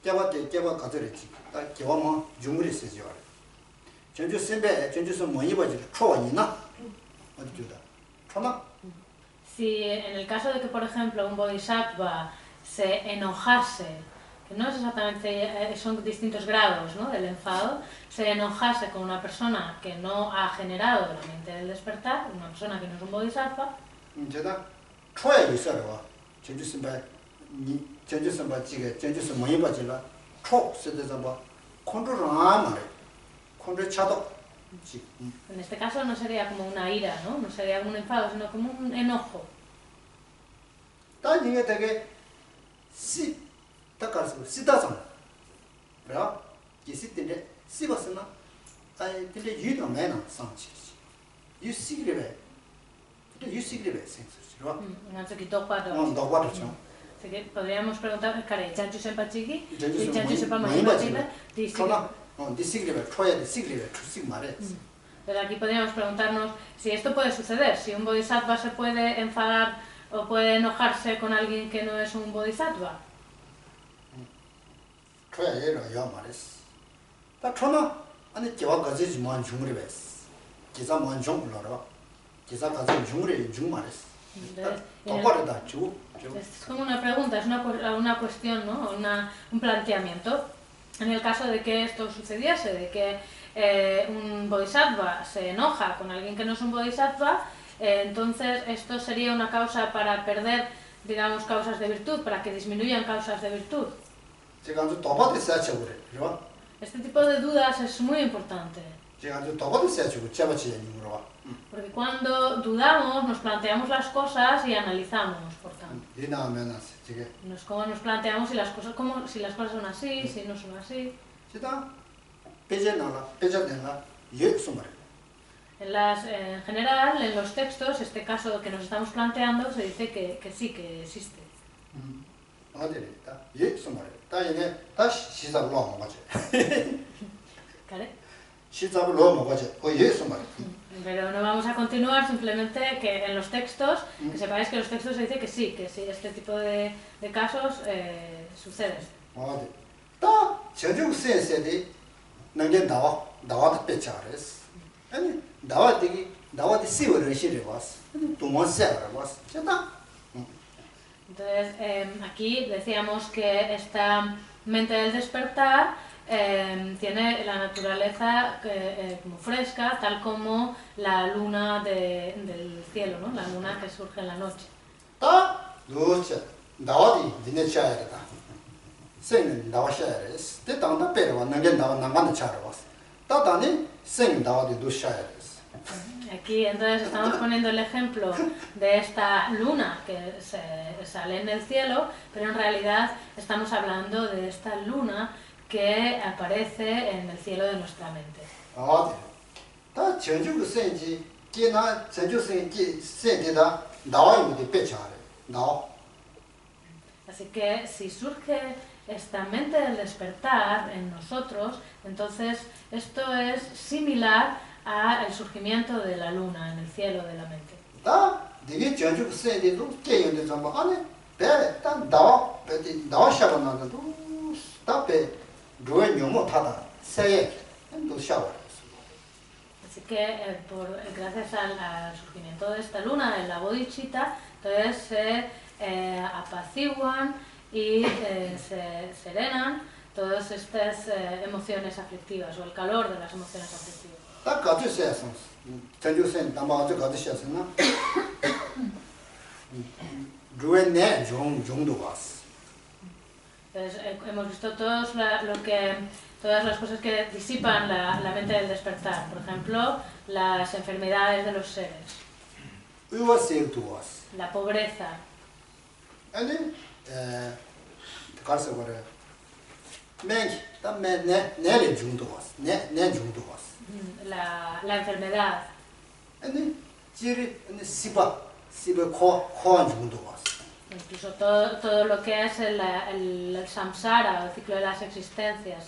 깨봐 가더랬지. 딱 깨봐만 중물이 쓰지 말. 전주 선배 전주서 뭐이 받지라. 초가 있나? 어디 주다. 초나? Si en el caso de que, por ejemplo, un bodhisattva se enojase, que no es exactamente, son distintos grados, ¿no?, del enfado, se enojase con una persona que no ha generado la mente del despertar, una persona que no es un bodhisattva, 제가 초에 있어요. 전주 선바 지게 전주서 뭐이 받지라. 초 세대서 뭐 컨트롤 안 말해. 컨트롤 차도. en este caso no sería como una ira, ¿no? No sería un enfado, sino como un enojo. 딱 이게 되게 딱 가서 시다잖아. 그래? 기시인데 시버스나 아이 근데 유도 매나 상치지. 유시그레베. 근데 유시그레베 센스지. 그래? Nacho quitó cuatro. 너 봐도죠. Así que podríamos preguntar, care, chanchu sepa chiqui, chanchu y chanchu sepa 뭐이 machiba, 초나 디시그레베 초에 디시그레베 추식 말해. Pero aquí podríamos preguntarnos si esto puede suceder, si un bodhisattva se puede enfadar o puede enojarse con alguien que no es un bodhisattva. 초야 얘를 야 말했어. 다 초나 아니 기와 가지지 뭐 중물이 bes어. 기사 뭐 중물러라. 기사 가지 중물이 중 말했어. 똑바로다 주. Es como una pregunta, es una cuestión, ¿no? Un planteamiento. En el caso de que esto sucediese, de que un bodhisattva se enoja con alguien que no es un bodhisattva, entonces esto sería una causa para perder, digamos, causas de virtud, para que disminuyan causas de virtud. Este tipo de dudas es muy importante. Porque cuando dudamos nos planteamos las cosas y analizamos, por tanto. No es como nos planteamos si las cosas son así, si no son así. En general, en los textos, este caso que nos estamos planteando, se dice que sí, que existe. ¿Vale? Pero no vamos a continuar, simplemente que en los textos, que sepáis que en los textos se dice que sí, este tipo de casos sucede. Entonces, aquí decíamos que esta mente del despertar tiene la naturaleza como fresca, tal como la luna del cielo, ¿no? La luna que surge en la noche. Aquí entonces estamos poniendo el ejemplo de esta luna que sale en el cielo, pero en realidad estamos hablando de esta luna que aparece en el cielo de nuestra mente. Así que si surge esta mente del despertar en nosotros, entonces esto es similar al surgimiento de la luna en el cielo de la mente. Así que gracias al surgimiento de esta luna en la bodhicitta, entonces se apaciguan y se serenan todas estas emociones aflictivas o el calor de las emociones aflictivas. Entonces, hemos visto todas las cosas que disipan la mente del despertar. Por ejemplo, las enfermedades de los seres, la pobreza, La enfermedad. Incluso todo lo que es el samsara, el ciclo de las existencias.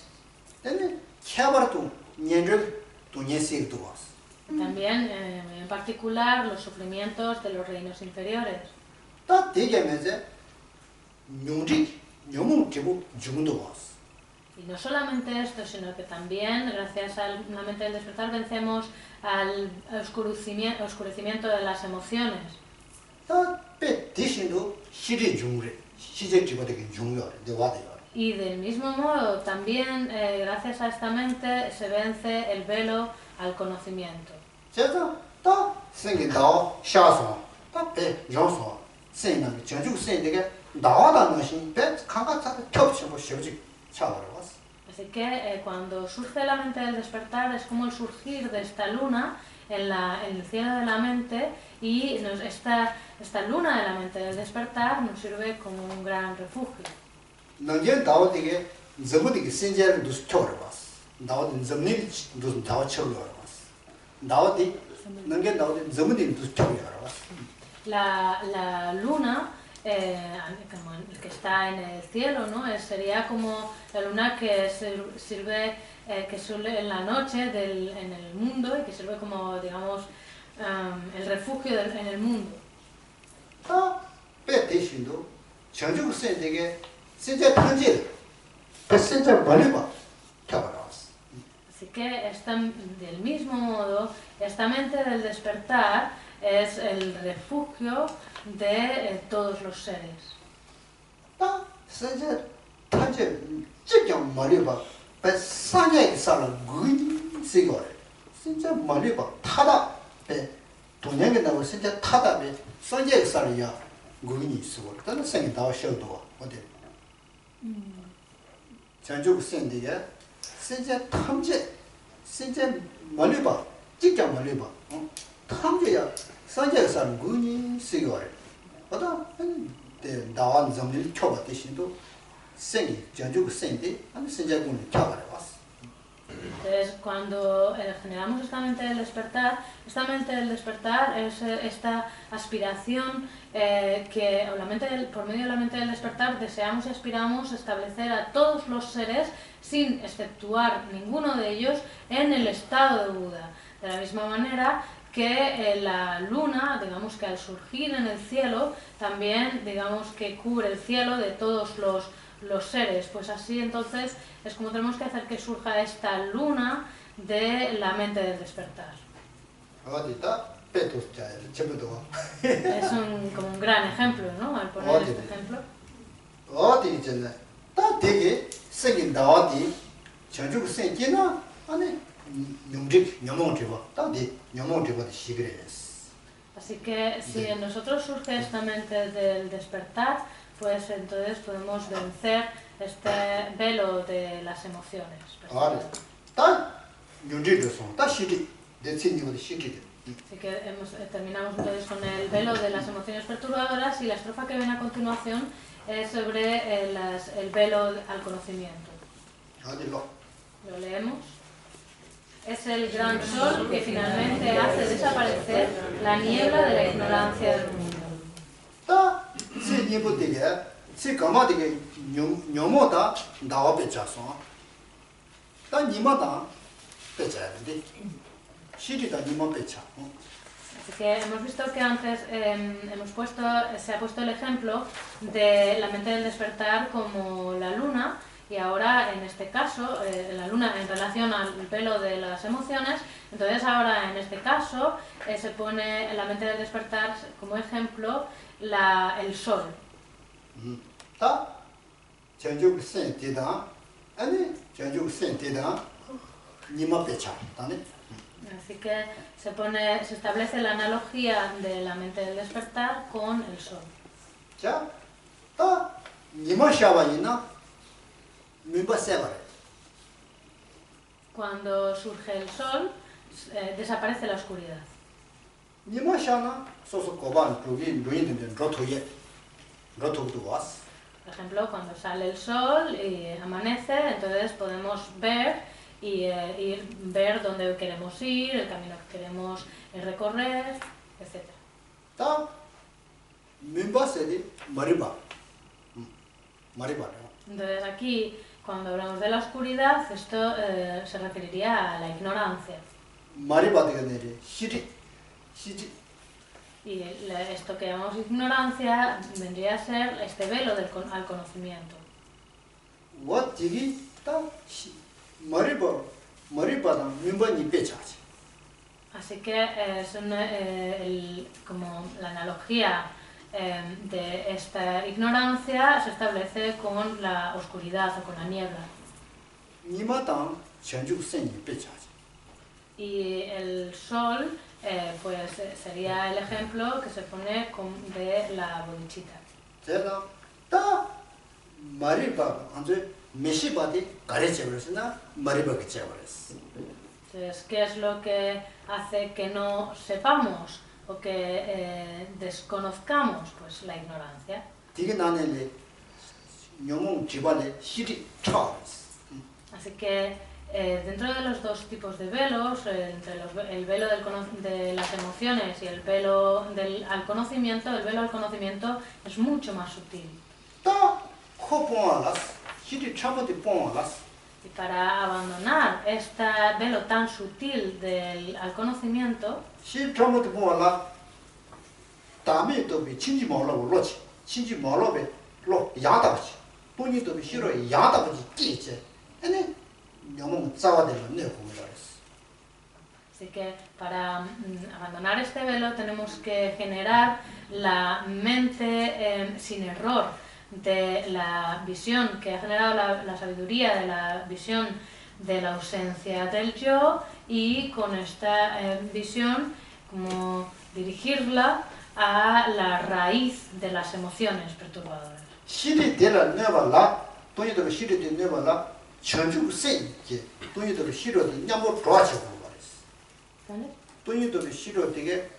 También, en particular, los sufrimientos de los reinos inferiores. Y no solamente esto, sino que también, gracias a la mente del despertar, vencemos al oscurecimiento de las emociones. Y del mismo modo, también, gracias a esta mente, se vence el velo al conocimiento. Así que cuando surge la mente del despertar es como el surgir de esta luna en el cielo de la mente, y esta luna de la mente del despertar nos sirve como un gran refugio. La luna, como el que está en el cielo, ¿no? Sería como la luna que sirve que suele en la noche en el mundo, y que sirve como, digamos, el refugio en el mundo. Así que del mismo modo, esta mente del despertar es el refugio de todos los seres. Entonces, cuando generamos esta mente del despertar es esta aspiración que por medio de la mente del despertar deseamos y aspiramos establecer a todos los seres, sin exceptuar ninguno de ellos, en el estado de Buda. De la misma manera que la luna, digamos que al surgir en el cielo, también, digamos, que cubre el cielo de todos los seres. Pues así entonces es como tenemos que hacer que surja esta luna de la mente del despertar. Es como un gran ejemplo, ¿no? Al poner este ejemplo. Así que si en nosotros surge esta mente del despertar, pues entonces podemos vencer este velo de las emociones. Así que terminamos entonces con el velo de las emociones perturbadoras, y la estrofa que viene a continuación es sobre el velo al conocimiento. Lo leemos. Es el gran sol que finalmente hace desaparecer la niebla de la ignorancia del mundo. Así que hemos visto que antes se ha puesto el ejemplo de la mente del despertar como la luna, y ahora en este caso, la luna en relación al velo de las emociones. Entonces ahora en este caso se pone en la mente del despertar como ejemplo el sol. Así que se establece la analogía de la mente del despertar con el sol. Cuando surge el sol, desaparece la oscuridad. Por ejemplo, cuando sale el sol y amanece, entonces podemos ver y ver dónde queremos ir, el camino que queremos recorrer, etc. 다 민바세디 머리바 머리바 Entonces aquí, cuando hablamos de la oscuridad, esto se referiría a la ignorancia. 머리바 되게 시지 Y esto que llamamos ignorancia vendría a ser este velo al conocimiento. what 다 머리바다 민바니 빼차지 Así que es como la analogía de esta ignorancia se establece con la oscuridad o con la niebla. 니마당 전주 생이 빼차지 Y el sol pues sería el ejemplo que se pone de la bodhicitta. 제가 다 머리바 안제 메시바디 가르쳐 버렸으나 머리바가 쳐 버렸어 Entonces, ¿qué es lo que hace que no sepamos o que desconozcamos? Pues la ignorancia. 되게 나네래 영웅 집안에 시리 차스 Así que dentro de los dos tipos de velos, entre el velo de las emociones y el velo al conocimiento, el velo al conocimiento es mucho más sutil. 다 코봉알라스 시리 차모디 봉알라스 Y para abandonar este velo tan sutil al conocimiento, 시리 차모디 봉알라 다음에 또비 친지 몰라고 로치 친지 몰라베 로 야다지 돈이 또비 싫어 야다지 끼지 아니 영웅 싸워대는 내 공부라스 así que para abandonar este velo tenemos que generar la mente sin error de la visión que ha generado la sabiduría, de la visión de la ausencia del yo, y con esta visión como dirigirla a la raíz de las emociones perturbadoras. 시리 되라 내발라 돈이 또비 시리 되 내발라 전주 세게 돈이 또비 싫어 냐뭐 좋아지고 말았어 ¿Vale? 돈이 또비 싫어 되게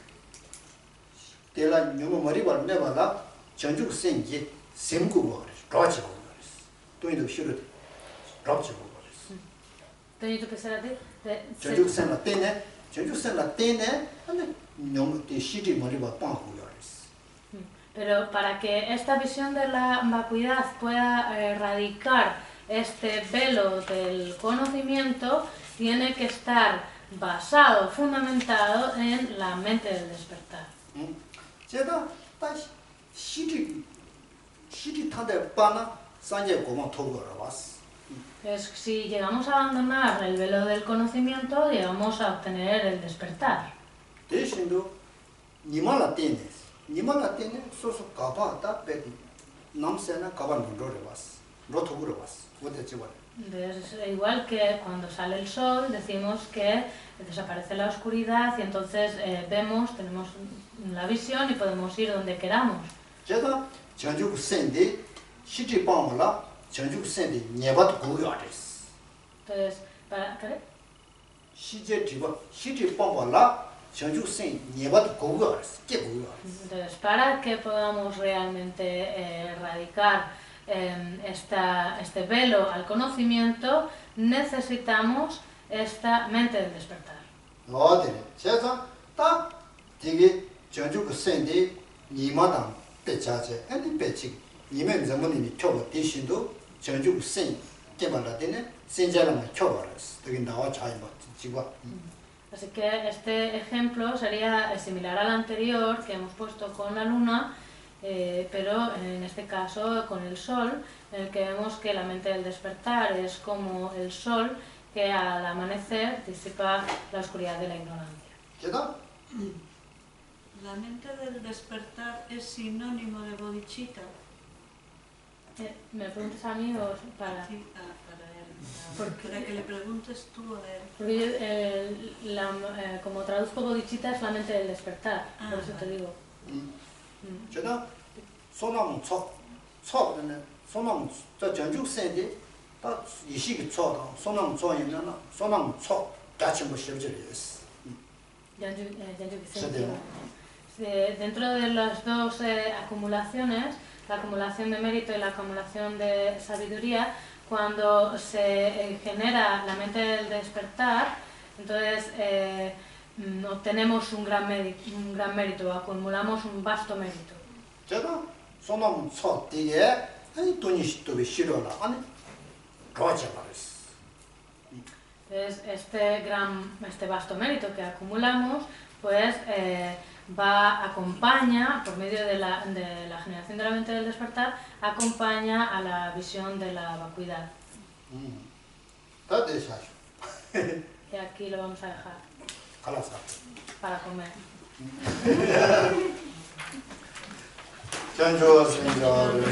되라 냐뭐 머리발 내발라 전주 세게 생고 말았어 좋아지고 말았어 돈이 또비 싫어 좋아지고 말았어 Entonces, ¿tú pensarás 전주 세나 때네 전주 세나 때네 근데 너무 때 시리 머리발 빵고 말았어 Pero para que esta visión de la vacuidad pueda erradicar este velo del conocimiento, tiene que estar basado, fundamentado en la mente del despertar. 제가 다시 시리 타대 빠나 산제 고마 토거라 왔어 Entonces, si llegamos a abandonar el velo del conocimiento, llegamos a obtener el despertar. 대신도 니말라 때네 니말라 때네 소소 가바다 배 남세나 가바 논로래 왔어 로토그러 왔어 어때 지금 Entonces, igual que cuando sale el sol, decimos que desaparece la oscuridad y entonces tenemos la visión y podemos ir donde queramos. 제가 전주 센데 시리 빵올라 전주 센데 네바도 고요아레스 Entonces, ¿qué? 시제 지바 시리 빵올라 전주 센 네바도 고요아레스 게 고요아레스 Entonces, para que podamos realmente erradicar este velo al conocimiento, necesitamos esta mente del despertar. 어디네 제가 딱 되게 전주 센데 니마당 배차제 아니 배치 니면 전문이 켜고 대신도 전주 센 개발라되네 센자랑 켜버렸어 되게 나와 잘 봐. 지금 Así que este ejemplo sería similar al anterior que hemos puesto con la luna, pero en este caso con el sol, en el que vemos que la mente del despertar es como el sol que al amanecer disipa la oscuridad de la ignorancia. 제가 La mente del despertar es sinónimo de bodhicitta. ¿Me preguntas a mí o para...? Sí, para él. Para que le preguntes tú a él. Porque como traduzco bodhicitta es la mente del despertar, por eso te digo. 제가 소나무 초 소나무 저 전주 센데 딱 이식이 초다 소나무 초이면 소나무 초 같이 뭐 실질이었어. Dentro de las dos acumulaciones la acumulación de mérito y la acumulación de sabiduría, cuando se genera la mente del despertar, entonces obtenemos un gran mérito, acumulamos un vasto mérito. Entonces, este vasto mérito que acumulamos, pues acompaña, por medio de la generación de la mente del despertar, acompaña a la visión de la vacuidad. Y aquí lo vamos a dejar para comer. Chancho, Señor,